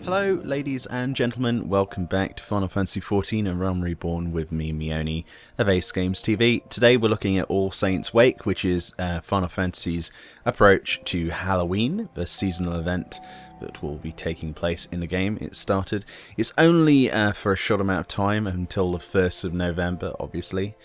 Hello ladies and gentlemen, welcome back to Final Fantasy XIV and Realm Reborn with me, Meoni of AceGamesTV. Today we're looking at All Saints' Wake, which is Final Fantasy's approach to Halloween, the seasonal event that will be taking place in the game. It's only for a short amount of time until the 1st of November, obviously.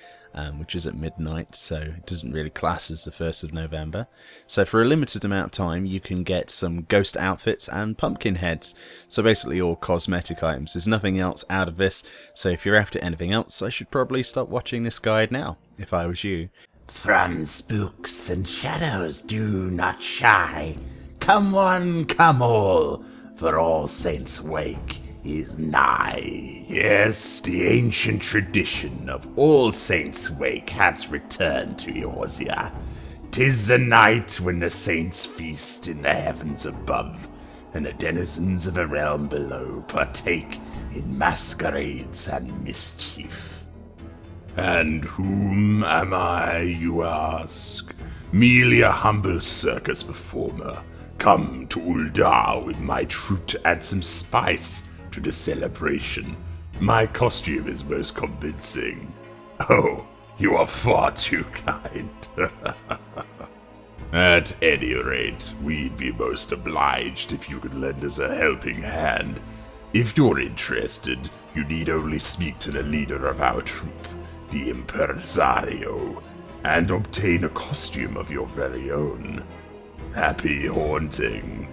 Which is at midnight, so it doesn't really class as the 1st of November. So for a limited amount of time, you can get some ghost outfits and pumpkin heads. So basically all cosmetic items. There's nothing else out of this, so if you're after anything else, I should probably stop watching this guide now, if I was you. From spooks and shadows do not shy. Come one, come all, for All Saints' Wake is nigh. Yes, the ancient tradition of All Saints' Wake has returned to Eorzea. 'Tis the night when the saints feast in the heavens above, and the denizens of the realm below partake in masquerades and mischief. And whom am I, you ask? Merely a humble circus performer, come to Uldar with my troupe to add some spice to the celebration. My costume is most convincing. Oh, you are far too kind. At any rate, we'd be most obliged if you could lend us a helping hand. If you're interested, you need only speak to the leader of our troupe, the Impresario, and obtain a costume of your very own. Happy haunting.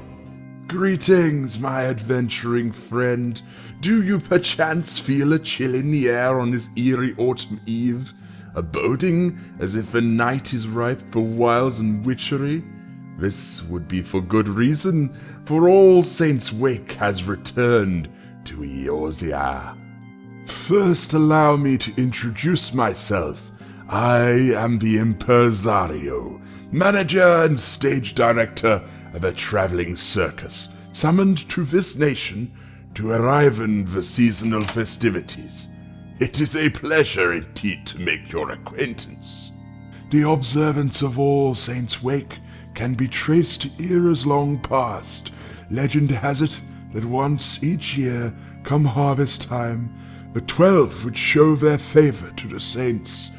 Greetings, my adventuring friend. Do you perchance feel a chill in the air on this eerie autumn eve, aboding as if the night is ripe for wiles and witchery? This would be for good reason, for All Saints' Wake has returned to Eorzea. First, allow me to introduce myself. I am the Impresario, manager and stage director of a traveling circus, summoned to this nation to enliven the seasonal festivities. It is a pleasure indeed to make your acquaintance. The observance of All Saints' Wake can be traced to eras long past. Legend has it that once each year, come harvest time, the 12 would show their favor to the saints,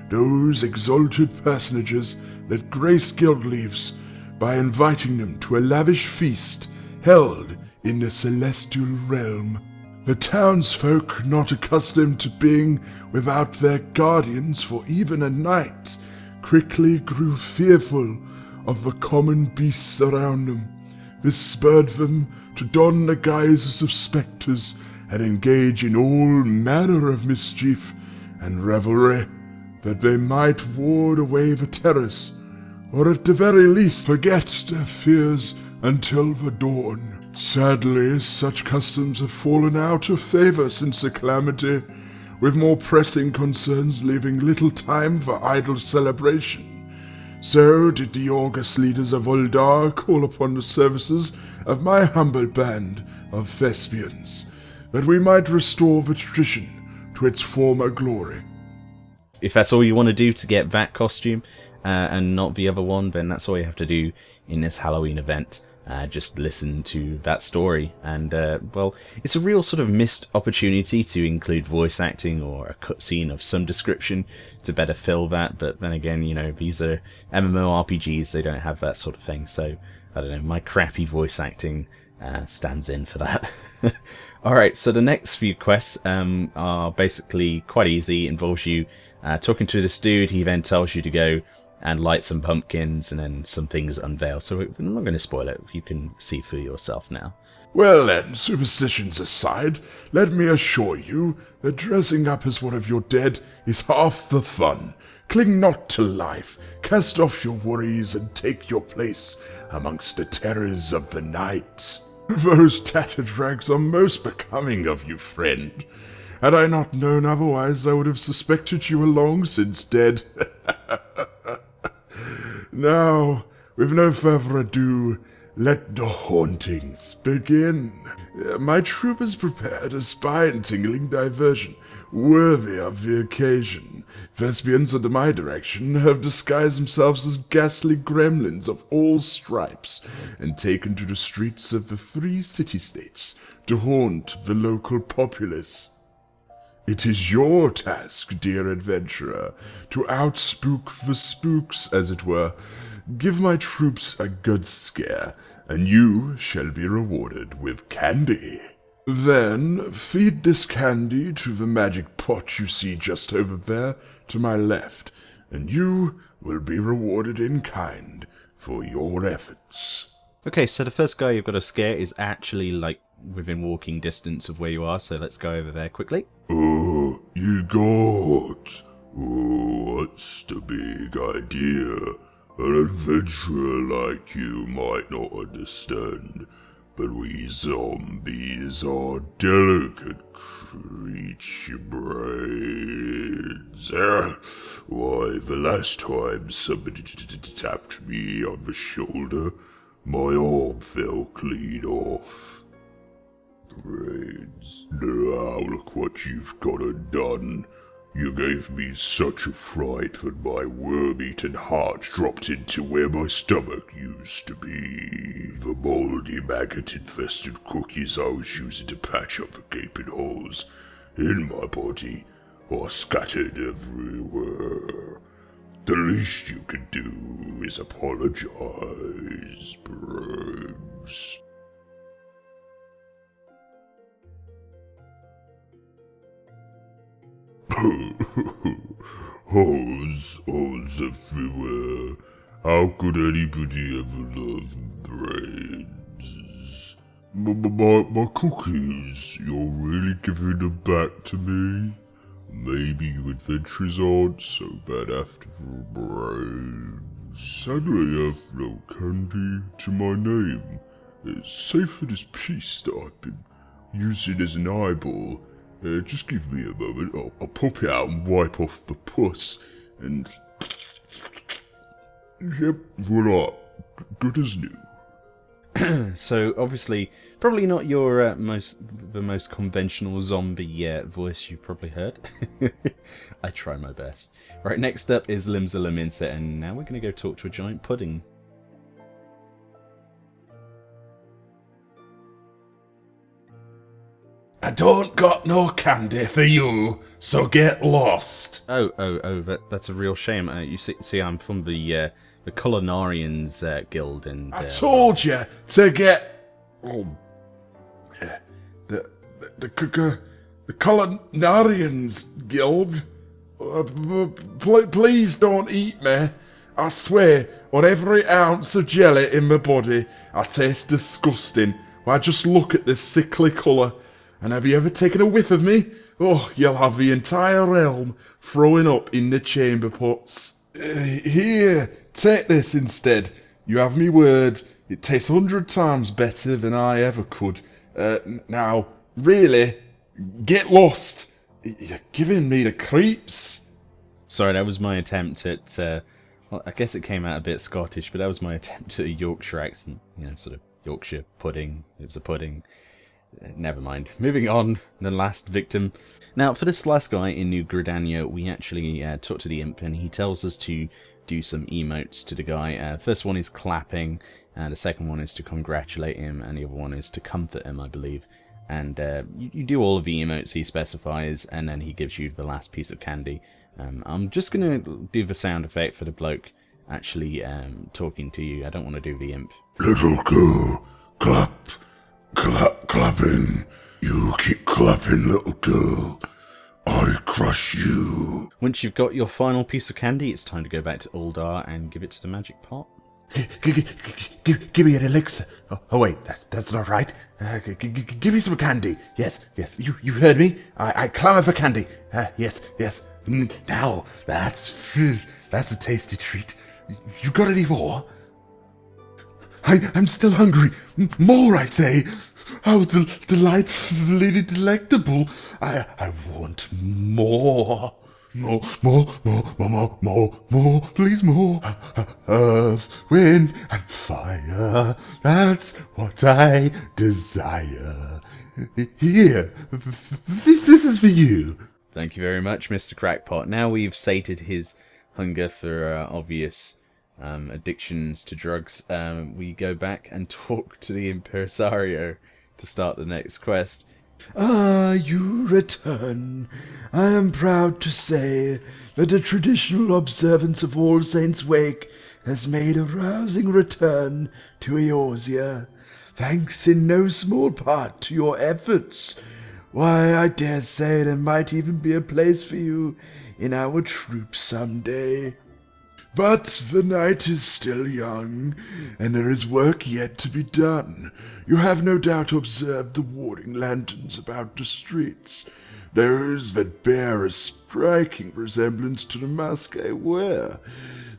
those exalted personages that grace Guildleaves, by inviting them to a lavish feast held in the celestial realm. The townsfolk, not accustomed to being without their guardians for even a night, quickly grew fearful of the common beasts around them. This spurred them to don the guises of spectres and engage in all manner of mischief and revelry, that they might ward away the terrors, or at the very least forget their fears until the dawn. Sadly, such customs have fallen out of favor since the calamity, with more pressing concerns leaving little time for idle celebration. So did the august leaders of Uldar call upon the services of my humble band of thespians, that we might restore the tradition to its former glory. If that's all you want to do to get that costume and not the other one, then that's all you have to do in this Halloween event. Just listen to that story, and well, it's a real sort of missed opportunity to include voice acting or a cutscene of some description to better fill that. But then again, you know, these are MMORPGs; they don't have that sort of thing. So I don't know, my crappy voice acting stands in for that. Alright, so the next few quests are basically quite easy. It involves you talking to this dude. He then tells you to go and light some pumpkins, and then some things unveil. So I'm not going to spoil it. You can see for yourself now. Well then, superstitions aside, let me assure you that dressing up as one of your dead is half the fun. Cling not to life, cast off your worries, and take your place amongst the terrors of the night. Those tattered rags are most becoming of you, friend. Had I not known otherwise, I would have suspected you were long since dead. Now, with no further ado, let the hauntings begin. My troop has prepared a spine-tingling diversion worthy of the occasion. Thespians under my direction have disguised themselves as ghastly gremlins of all stripes and taken to the streets of the 3 city-states to haunt the local populace. It is your task, dear adventurer, to outspook the spooks, as it were. Give my troops a good scare, and you shall be rewarded with candy. Then feed this candy to the magic pot you see just over there to my left, and you will be rewarded in kind for your efforts. Okay, so the first guy you've got to scare is actually, like, within walking distance of where you are, so let's go over there quickly. Oh, you got. Oh, what's the big idea? An adventurer like you might not understand, but we zombies are delicate creature brains. Why, the last time somebody tapped me on the shoulder, my arm fell clean off. Brains. Now look what you've got undone. You gave me such a fright that my worm-eaten heart dropped into where my stomach used to be. The moldy, maggot-infested cookies I was using to patch up the gaping holes in my body are scattered everywhere. The least you can do is apologize, Brains. Holes everywhere. How could anybody ever love brains? My cookies, you're really giving them back to me? Maybe you adventurers aren't so bad after brains. Sadly, I have no candy to my name. Save for this piece that I've been using as an eyeball. Just give me a moment, I'll pop it out and wipe off the pus, and... Yep, voila, good as new. So, obviously, probably not your the most conventional zombie voice you've probably heard. I try my best. Right, next up is Limsa Laminsa, and now we're going to go talk to a giant pudding. I don't got no candy for you, so get lost. Oh, that's a real shame. You see, I'm from the Culinarians Guild, and... I told you to get... Oh... The Culinarians Guild. Please don't eat me. I swear, on every ounce of jelly in my body, I taste disgusting. Why, just look at this sickly colour. And have you ever taken a whiff of me? Oh, you'll have the entire realm throwing up in the chamber pots. Here, take this instead. You have me word, it tastes 100 times better than I ever could. Now, really, get lost. You're giving me the creeps. Sorry, that was my attempt at... well, I guess it came out a bit Scottish, but that was my attempt at a Yorkshire accent. You know, sort of Yorkshire pudding. It was a pudding. Never mind. Moving on, the last victim. Now, for this last guy in New Gridania, we actually talked to the imp, and he tells us to do some emotes to the guy. First one is clapping, and the second one is to congratulate him, and the other one is to comfort him, I believe. And you do all of the emotes he specifies, and then he gives you the last piece of candy. I'm just going to do the sound effect for the bloke actually talking to you. I don't want to do the imp. Little girl, clap. Clapping. You keep clapping, little girl. I'll crush you. Once you've got your final piece of candy, it's time to go back to Uldar and give it to the magic pot. Give me an elixir. Oh wait, that's not right. Give me some candy. Yes, you heard me. I clamour for candy. Yes. Now, that's a tasty treat. You got any more? I'm still hungry. More, I say. How delightfully delectable. I want more. More, more, more, more, more, more, more, please more. Earth, wind, and fire. That's what I desire. Here, this is for you. Thank you very much, Mr. Crackpot. Now we've sated his hunger for obvious addictions to drugs, we go back and talk to the impresario to start the next quest. Ah, you return. I am proud to say that the traditional observance of All Saints' Wake has made a rousing return to Eorzea, thanks in no small part to your efforts. Why, I dare say there might even be a place for you in our troops someday. But the night is still young, and there is work yet to be done. You have no doubt observed the warding lanterns about the streets, those that bear a striking resemblance to the mask I wear.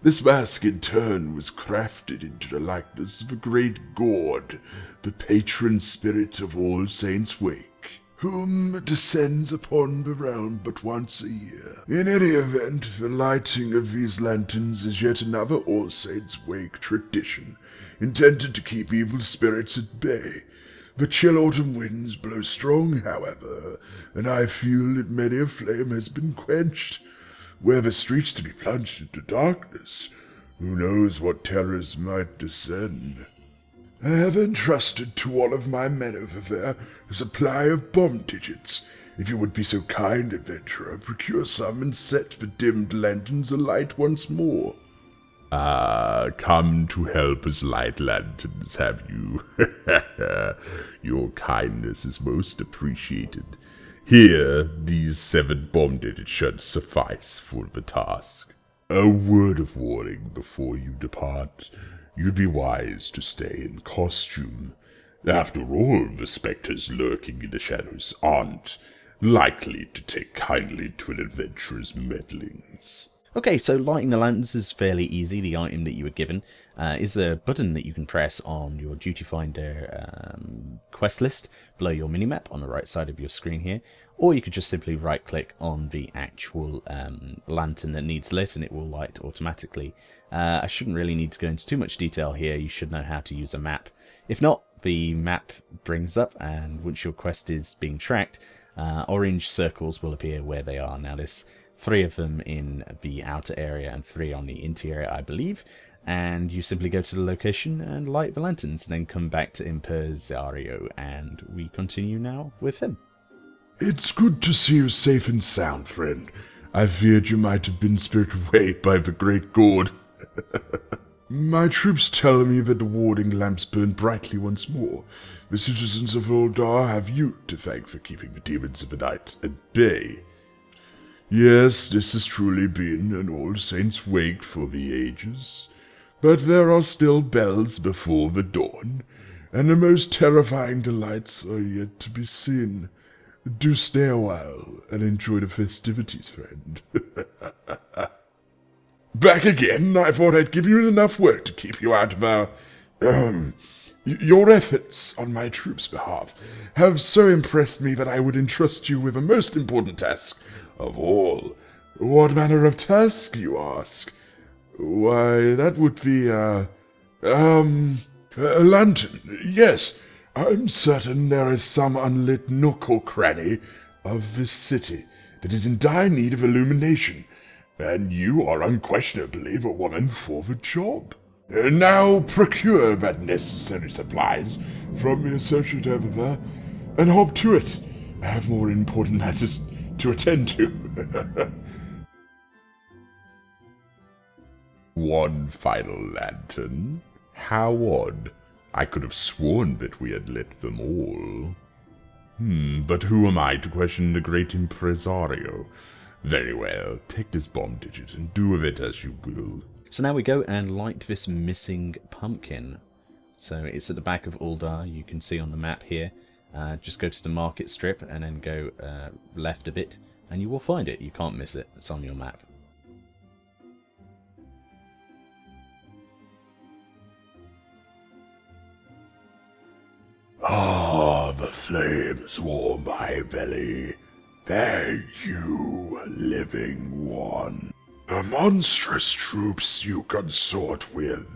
This mask in turn was crafted into the likeness of a great god, the patron spirit of All Saints' Wake, whom descends upon the realm but once a year. In any event, the lighting of these lanterns is yet another All Saints' Wake tradition, intended to keep evil spirits at bay. The chill autumn winds blow strong, however, and I feel that many a flame has been quenched. Were the streets to be plunged into darkness, who knows what terrors might descend. I have entrusted to one of my men over there a supply of bomb digits. If you would be so kind, adventurer, procure some and set the dimmed lanterns alight once more. Ah, come to help us light lanterns, have you? Your kindness is most appreciated. Here, these 7 bomb digits should suffice for the task. A word of warning before you depart. You'd be wise to stay in costume. After all, the spectres lurking in the shadows aren't likely to take kindly to an adventurer's meddlings. Okay, so lighting the lanterns is fairly easy. The item that you were given is a button that you can press on your Duty Finder quest list below your minimap on the right side of your screen here, or you could just simply right click on the actual lantern that needs lit and it will light automatically. I shouldn't really need to go into too much detail here. You should know how to use a map. If not, the map brings up, and once your quest is being tracked, orange circles will appear where they are. Now there's 3 of them in the outer area and 3 on the interior, I believe, and you simply go to the location and light the lanterns, then come back to Impresario, and we continue now with him. It's good to see you safe and sound, friend. I feared you might have been spirited away by the great god. My troops tell me that the warding lamps burn brightly once more. The citizens of Uldar have you to thank for keeping the demons of the night at bay. Yes, this has truly been an All Saints' Wake for the ages, but there are still bells before the dawn, and the most terrifying delights are yet to be seen. Do stay a while and enjoy the festivities, friend. Back again? I thought I'd give you enough work to keep you out of our... Your efforts on my troops' behalf have so impressed me that I would entrust you with a most important task of all. What manner of task, you ask? Why, that would be a lantern. Yes, I'm certain there is some unlit nook or cranny of this city that is in dire need of illumination, and you are unquestionably the woman for the job. Now procure that necessary supplies from the associate over there, and hop to it. I have more important matters to attend to. One final lantern? How odd. I could have sworn that we had lit them all. But who am I to question the great impresario? Very well, take this bomb digit and do with it as you will. So now we go and light this missing pumpkin. So it's at the back of Uldar, you can see on the map here. Just go to the market strip and then go left a bit, and you will find it. You can't miss it. It's on your map. Ah, the flames warm my belly. Thank you, living one. The monstrous troops you consort with,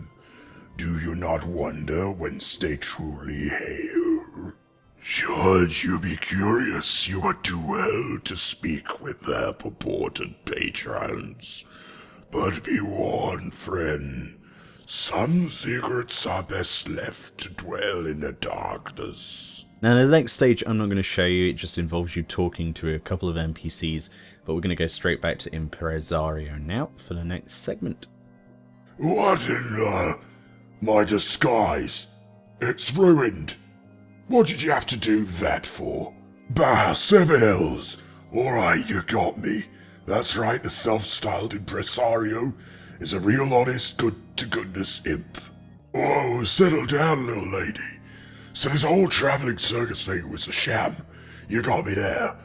do you not wonder whence they truly hail? Should you be curious, you are too well to speak with their purported patrons. But be warned, friend, some secrets are best left to dwell in the darkness. Now, the next stage I'm not going to show you, it just involves you talking to a couple of NPCs, but we're going to go straight back to Impresario now for the next segment. What in my disguise? It's ruined. What did you have to do that for? Bah, 7 L's. Alright, you got me. That's right, the self-styled impresario is a real honest, good-to-goodness imp. Whoa, settle down, little lady. So this whole traveling circus thing was a sham. You got me there.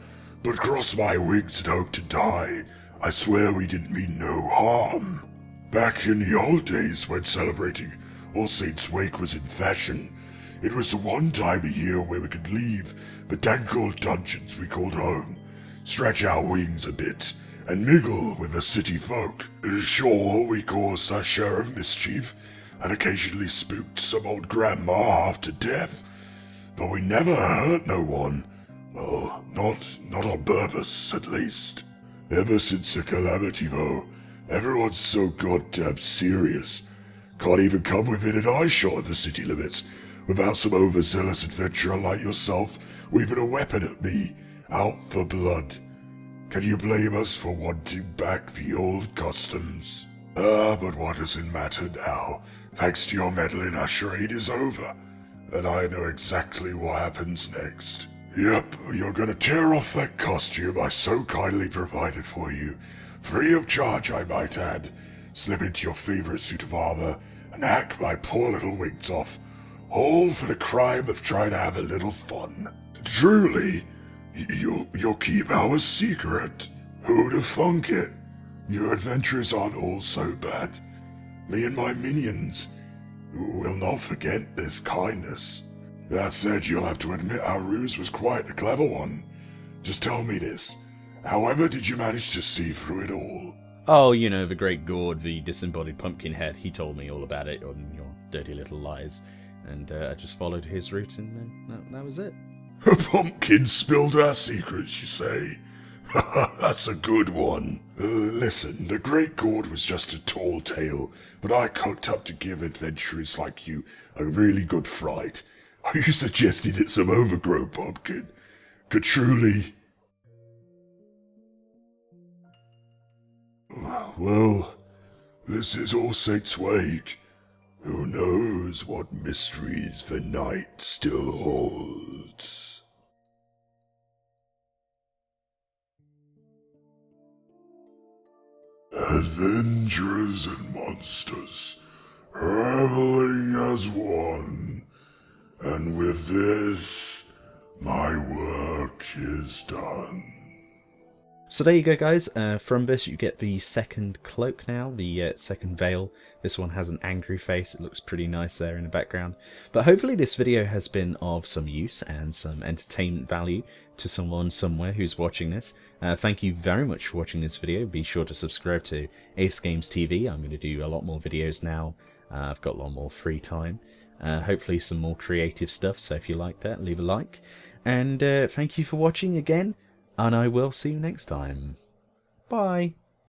But cross my wings and hope to die. I swear we didn't mean no harm. Back in the old days when celebrating All Saints' Wake was in fashion, it was the one time a year where we could leave the dank old dungeons we called home, stretch our wings a bit, and mingle with the city folk. Sure, we caused our share of mischief, and occasionally spooked some old grandma half to death, but we never hurt no one. Well, not on purpose, at least. Ever since the calamity, though, everyone's so goddamn serious. Can't even come within an eyeshot of the city limits without some overzealous adventurer like yourself waving a weapon at me, out for blood. Can you blame us for wanting back the old customs? But what does it matter now? Thanks to your meddling, our charade is over, and I know exactly what happens next. Yep, you're gonna tear off that costume I so kindly provided for you, free of charge I might add, slip into your favorite suit of armor, and hack my poor little wings off, all for the crime of trying to have a little fun. Truly, you'll keep our secret. Who'd have thunk it? Your adventures aren't all so bad. Me and my minions will not forget this kindness. That said, you'll have to admit our ruse was quite a clever one. Just tell me this. However did you manage to see through it all? Oh, you know, the Great Gord, the disembodied pumpkin head, he told me all about it on your dirty little lies. And I just followed his route, and then that was it. A pumpkin spilled our secrets, you say? That's a good one. Listen, the Great Gord was just a tall tale, but I cooked up to give adventurers like you a really good fright. Are you suggesting it's some overgrown pumpkin? Could truly... Well, this is All Saints' Wake. Who knows what mysteries the night still holds? Adventurers and monsters, reveling as one. And with this, my work is done. So there you go, guys. From this you get the second cloak now, the second veil. This one has an angry face. It looks pretty nice there in the background. But hopefully this video has been of some use and some entertainment value to someone somewhere who's watching this. Thank you very much for watching this video. Be sure to subscribe to AceGamesTV. I'm going to do a lot more videos now. I've got a lot more free time. Hopefully some more creative stuff, so if you like that, leave a like. And thank you for watching again. And I will see you next time. Bye.